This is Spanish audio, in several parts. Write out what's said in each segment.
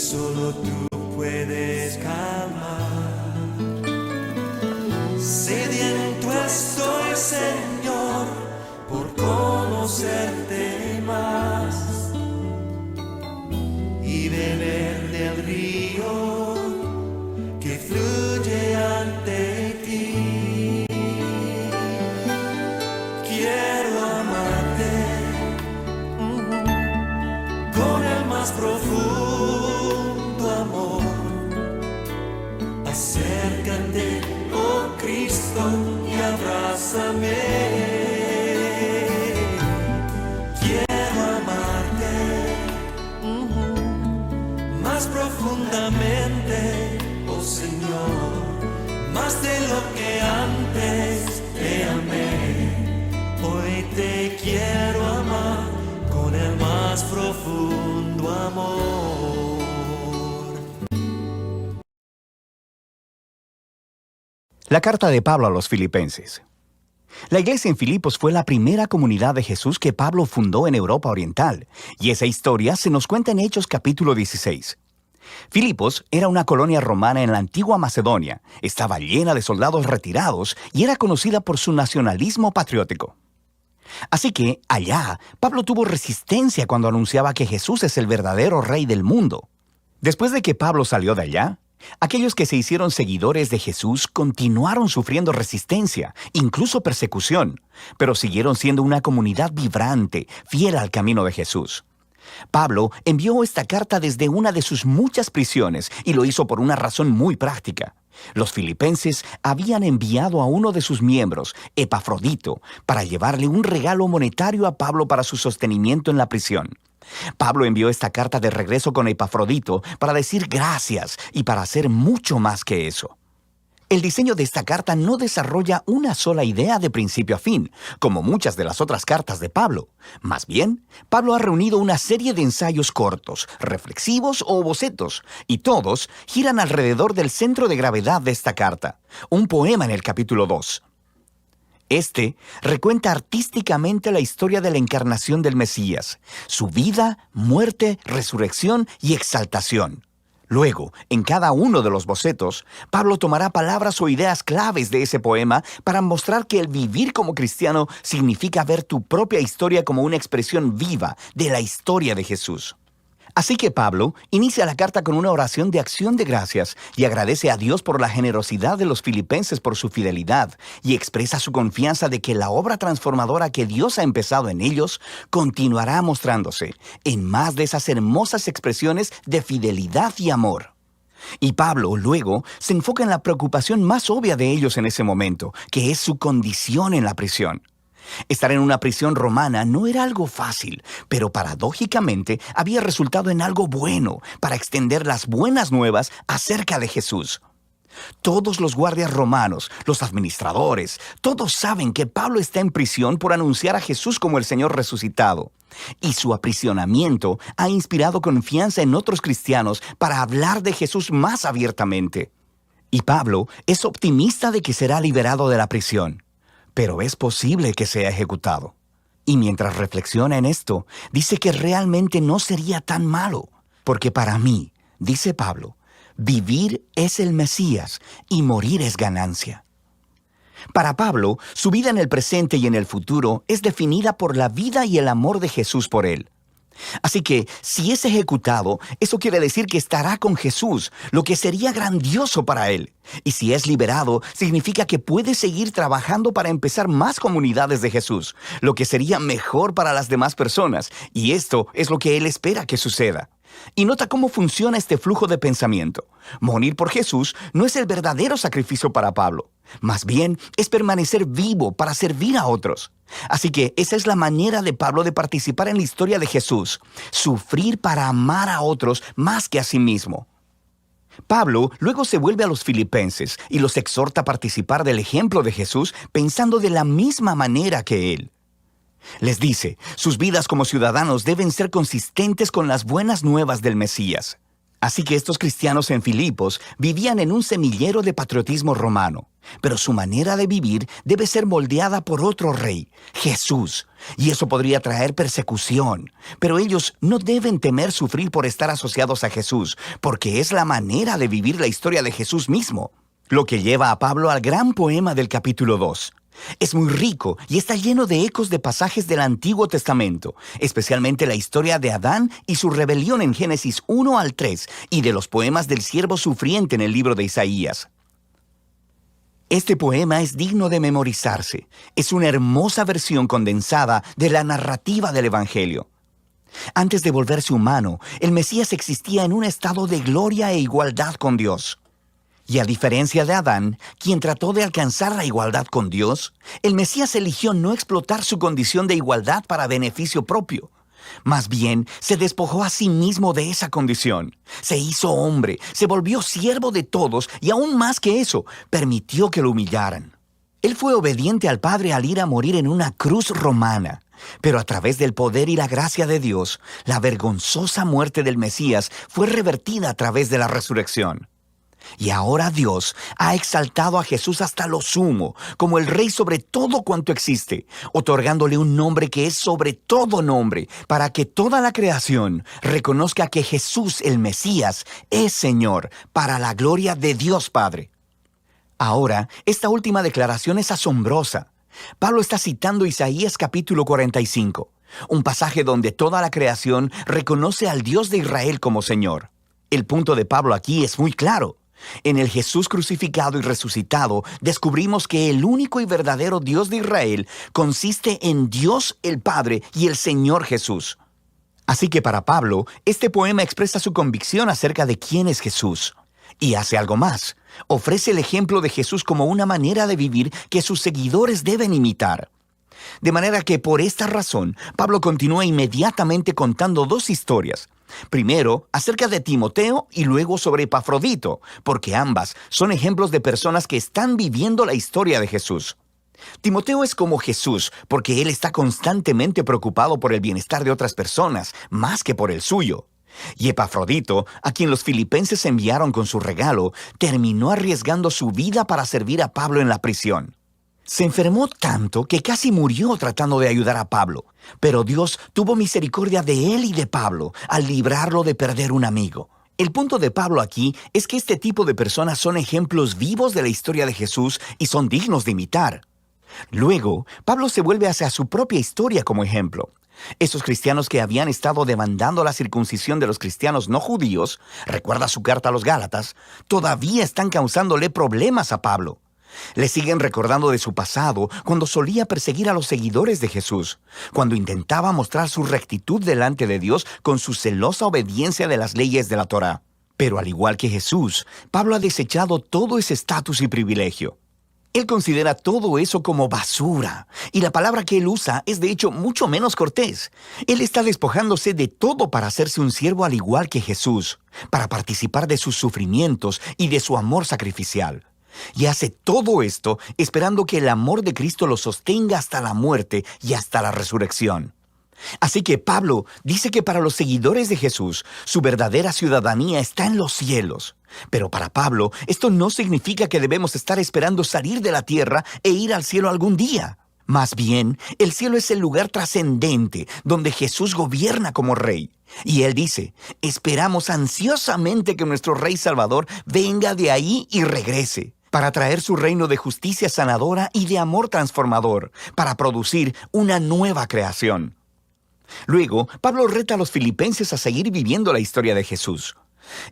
solo tú puedes calmar. Sediento estoy, Señor, por conocerte más y beber del río que fluye ante ti. Quiero amarte con el más profundo amor. Acércate, oh Cristo, y abrázame. Quiero amarte más profundamente, oh Señor, más de lo que antes te amé. Hoy te quiero amar con el más profundo amor. La carta de Pablo a los Filipenses. La iglesia en Filipos fue la primera comunidad de Jesús que Pablo fundó en Europa Oriental, y esa historia se nos cuenta en Hechos capítulo 16. Filipos era una colonia romana en la antigua Macedonia, estaba llena de soldados retirados y era conocida por su nacionalismo patriótico. Así que, allá, Pablo tuvo resistencia cuando anunciaba que Jesús es el verdadero rey del mundo. Después de que Pablo salió de allá, aquellos que se hicieron seguidores de Jesús continuaron sufriendo resistencia, incluso persecución, pero siguieron siendo una comunidad vibrante, fiel al camino de Jesús. Pablo envió esta carta desde una de sus muchas prisiones y lo hizo por una razón muy práctica. Los filipenses habían enviado a uno de sus miembros, Epafrodito, para llevarle un regalo monetario a Pablo para su sostenimiento en la prisión. Pablo envió esta carta de regreso con Epafrodito para decir gracias y para hacer mucho más que eso. El diseño de esta carta no desarrolla una sola idea de principio a fin, como muchas de las otras cartas de Pablo. Más bien, Pablo ha reunido una serie de ensayos cortos, reflexivos o bocetos, y todos giran alrededor del centro de gravedad de esta carta, un poema en el capítulo 2. Este recuenta artísticamente la historia de la encarnación del Mesías, su vida, muerte, resurrección y exaltación. Luego, en cada uno de los bocetos, Pablo tomará palabras o ideas claves de ese poema para mostrar que el vivir como cristiano significa ver tu propia historia como una expresión viva de la historia de Jesús. Así que Pablo inicia la carta con una oración de acción de gracias y agradece a Dios por la generosidad de los filipenses por su fidelidad y expresa su confianza de que la obra transformadora que Dios ha empezado en ellos continuará mostrándose en más de esas hermosas expresiones de fidelidad y amor. Y Pablo, luego, se enfoca en la preocupación más obvia de ellos en ese momento, que es su condición en la prisión. Estar en una prisión romana no era algo fácil, pero paradójicamente había resultado en algo bueno para extender las buenas nuevas acerca de Jesús. Todos los guardias romanos, los administradores, todos saben que Pablo está en prisión por anunciar a Jesús como el Señor resucitado. Y su aprisionamiento ha inspirado confianza en otros cristianos para hablar de Jesús más abiertamente. Y Pablo es optimista de que será liberado de la prisión. Pero es posible que sea ejecutado. Y mientras reflexiona en esto, dice que realmente no sería tan malo, porque para mí, dice Pablo, vivir es el Mesías y morir es ganancia. Para Pablo, su vida en el presente y en el futuro es definida por la vida y el amor de Jesús por él. Así que, si es ejecutado, eso quiere decir que estará con Jesús, lo que sería grandioso para él. Y si es liberado, significa que puede seguir trabajando para empezar más comunidades de Jesús, lo que sería mejor para las demás personas. Y esto es lo que él espera que suceda. Y nota cómo funciona este flujo de pensamiento. Morir por Jesús no es el verdadero sacrificio para Pablo. Más bien, es permanecer vivo para servir a otros. Así que esa es la manera de Pablo de participar en la historia de Jesús. Sufrir para amar a otros más que a sí mismo. Pablo luego se vuelve a los filipenses y los exhorta a participar del ejemplo de Jesús pensando de la misma manera que él. Les dice, sus vidas como ciudadanos deben ser consistentes con las buenas nuevas del Mesías. Así que estos cristianos en Filipos vivían en un semillero de patriotismo romano, pero su manera de vivir debe ser moldeada por otro rey, Jesús, y eso podría traer persecución. Pero ellos no deben temer sufrir por estar asociados a Jesús, porque es la manera de vivir la historia de Jesús mismo, lo que lleva a Pablo al gran poema del capítulo 2. Es muy rico y está lleno de ecos de pasajes del Antiguo Testamento, especialmente la historia de Adán y su rebelión en Génesis 1 al 3 y de los poemas del siervo sufriente en el libro de Isaías. Este poema es digno de memorizarse. Es una hermosa versión condensada de la narrativa del Evangelio. Antes de volverse humano, el Mesías existía en un estado de gloria e igualdad con Dios. Y a diferencia de Adán, quien trató de alcanzar la igualdad con Dios, el Mesías eligió no explotar su condición de igualdad para beneficio propio. Más bien, se despojó a sí mismo de esa condición. Se hizo hombre, se volvió siervo de todos y aún más que eso, permitió que lo humillaran. Él fue obediente al Padre al ir a morir en una cruz romana. Pero a través del poder y la gracia de Dios, la vergonzosa muerte del Mesías fue revertida a través de la resurrección. Y ahora Dios ha exaltado a Jesús hasta lo sumo, como el Rey sobre todo cuanto existe, otorgándole un nombre que es sobre todo nombre, para que toda la creación reconozca que Jesús, el Mesías, es Señor, para la gloria de Dios Padre. Ahora, esta última declaración es asombrosa. Pablo está citando Isaías capítulo 45, un pasaje donde toda la creación reconoce al Dios de Israel como Señor. El punto de Pablo aquí es muy claro. En el Jesús crucificado y resucitado, descubrimos que el único y verdadero Dios de Israel consiste en Dios el Padre y el Señor Jesús. Así que para Pablo, este poema expresa su convicción acerca de quién es Jesús. Y hace algo más. Ofrece el ejemplo de Jesús como una manera de vivir que sus seguidores deben imitar. De manera que por esta razón, Pablo continúa inmediatamente contando dos historias. Primero, acerca de Timoteo y luego sobre Epafrodito, porque ambas son ejemplos de personas que están viviendo la historia de Jesús. Timoteo es como Jesús, porque él está constantemente preocupado por el bienestar de otras personas, más que por el suyo. Y Epafrodito, a quien los filipenses enviaron con su regalo, terminó arriesgando su vida para servir a Pablo en la prisión. Se enfermó tanto que casi murió tratando de ayudar a Pablo, pero Dios tuvo misericordia de él y de Pablo al librarlo de perder un amigo. El punto de Pablo aquí es que este tipo de personas son ejemplos vivos de la historia de Jesús y son dignos de imitar. Luego, Pablo se vuelve hacia su propia historia como ejemplo. Esos cristianos que habían estado demandando la circuncisión de los cristianos no judíos, recuerda su carta a los Gálatas, todavía están causándole problemas a Pablo. Le siguen recordando de su pasado cuando solía perseguir a los seguidores de Jesús, cuando intentaba mostrar su rectitud delante de Dios con su celosa obediencia de las leyes de la Torá. Pero al igual que Jesús, Pablo ha desechado todo ese estatus y privilegio. Él considera todo eso como basura, y la palabra que él usa es de hecho mucho menos cortés. Él está despojándose de todo para hacerse un siervo al igual que Jesús, para participar de sus sufrimientos y de su amor sacrificial. Y hace todo esto esperando que el amor de Cristo lo sostenga hasta la muerte y hasta la resurrección. Así que Pablo dice que para los seguidores de Jesús, su verdadera ciudadanía está en los cielos. Pero para Pablo, esto no significa que debemos estar esperando salir de la tierra e ir al cielo algún día. Más bien, el cielo es el lugar trascendente donde Jesús gobierna como Rey. Y él dice, esperamos ansiosamente que nuestro Rey Salvador venga de ahí y regrese, para traer su reino de justicia sanadora y de amor transformador, para producir una nueva creación. Luego, Pablo reta a los filipenses a seguir viviendo la historia de Jesús.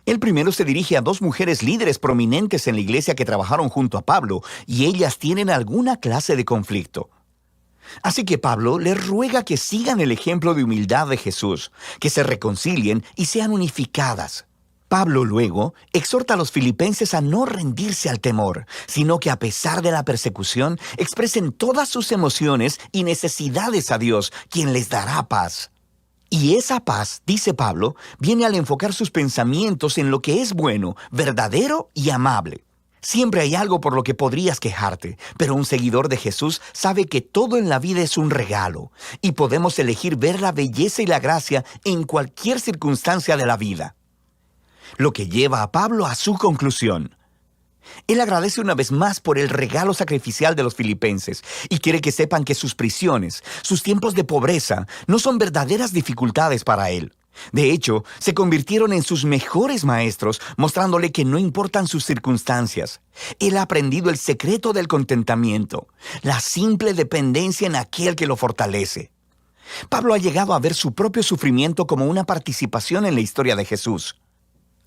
Él primero se dirige a dos mujeres líderes prominentes en la iglesia que trabajaron junto a Pablo, y ellas tienen alguna clase de conflicto. Así que Pablo les ruega que sigan el ejemplo de humildad de Jesús, que se reconcilien y sean unificadas. Pablo luego exhorta a los filipenses a no rendirse al temor, sino que a pesar de la persecución, expresen todas sus emociones y necesidades a Dios, quien les dará paz. Y esa paz, dice Pablo, viene al enfocar sus pensamientos en lo que es bueno, verdadero y amable. Siempre hay algo por lo que podrías quejarte, pero un seguidor de Jesús sabe que todo en la vida es un regalo, y podemos elegir ver la belleza y la gracia en cualquier circunstancia de la vida. lo que lleva a Pablo a su conclusión. Él agradece una vez más por el regalo sacrificial de los filipenses y quiere que sepan que sus prisiones, sus tiempos de pobreza, no son verdaderas dificultades para él. De hecho, se convirtieron en sus mejores maestros, mostrándole que no importan sus circunstancias. Él ha aprendido el secreto del contentamiento, la simple dependencia en aquel que lo fortalece. Pablo ha llegado a ver su propio sufrimiento como una participación en la historia de Jesús.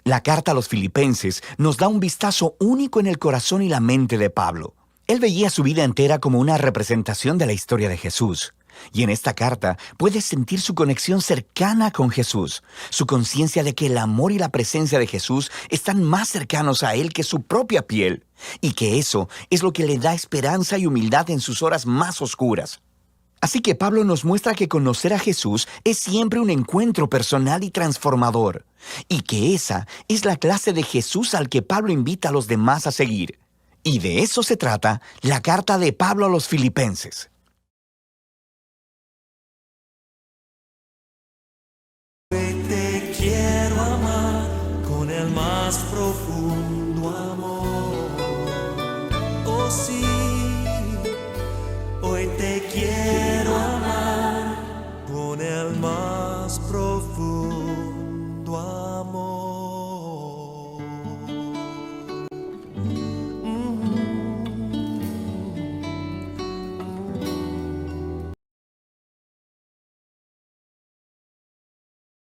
La carta a los Filipenses nos da un vistazo único en el corazón y la mente de Pablo. Él veía su vida entera como una representación de la historia de Jesús. Y en esta carta puedes sentir su conexión cercana con Jesús, su conciencia de que el amor y la presencia de Jesús están más cercanos a él que su propia piel, y que eso es lo que le da esperanza y humildad en sus horas más oscuras. Así que Pablo nos muestra que conocer a Jesús es siempre un encuentro personal y transformador, y que esa es la clase de Jesús al que Pablo invita a los demás a seguir. Y de eso se trata la carta de Pablo a los Filipenses. Hoy te quiero amar con el más profundo